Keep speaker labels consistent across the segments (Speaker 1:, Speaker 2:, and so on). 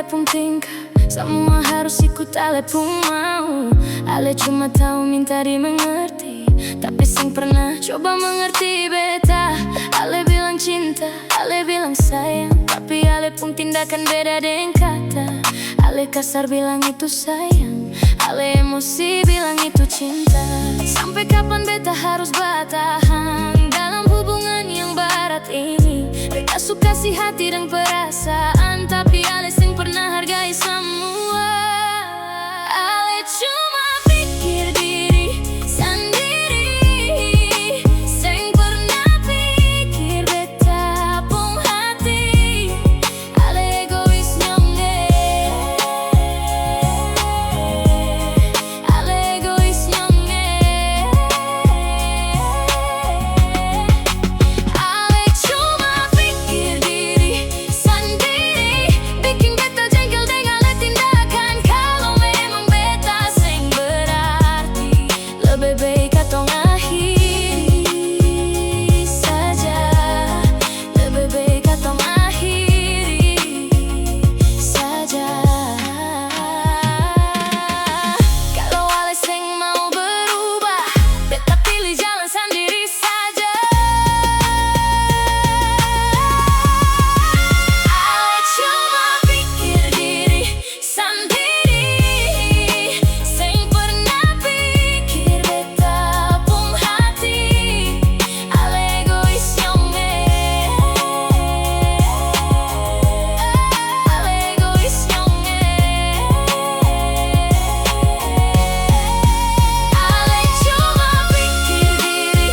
Speaker 1: pun tingkah, semua harus ikut ale pun mau. Ale cuma tahu minta dimengerti, tapi sing pernah coba mengerti beta. Ale bilang cinta, ale bilang sayang, tapi ale pun tindakan beda dengan kata. Ale kasar bilang itu sayang, ale emosi bilang itu cinta. Sampai kapan beta harus bertahan dalam hubungan yang barat ini? Beta suka kasih hati dan perasaan, tapi ale sing pernah hargai semua. Ale cuma pikir diri sendiri, sing pernah pikir beta pun hati. Ale egois nyonge, ale egois nyonge. Ale cuma pikir diri sendiri, bikin beta jengkel dengan ale tindakan. Kalau memang beta sing berarti, lebih baik katong akhiri saja. Lebih baik katong akhiri saja. Kalau ale sing mau berubah, beta pilih jalan sendiri saja. Ale cuma pikir diri sendiri, sing pernah pikir beta pun hati. Ale egois nyonge, ale egois nyonge. Ale cuma pikir diri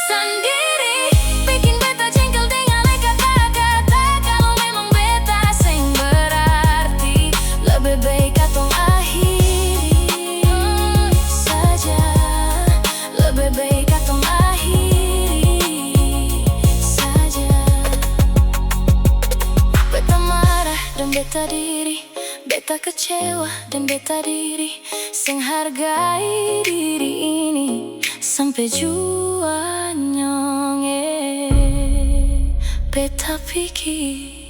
Speaker 1: sendiri, bikin beta jengkel dengan ale kata-kata. Kalau memang beta sing berarti, lebih baik katong akhiri saja. Lebih baik katong akhiri saja. Beta marah dan beta diri, beta kecewa dan beta diri, sing hargai diri ini sampai jua nyonge. Beta pikir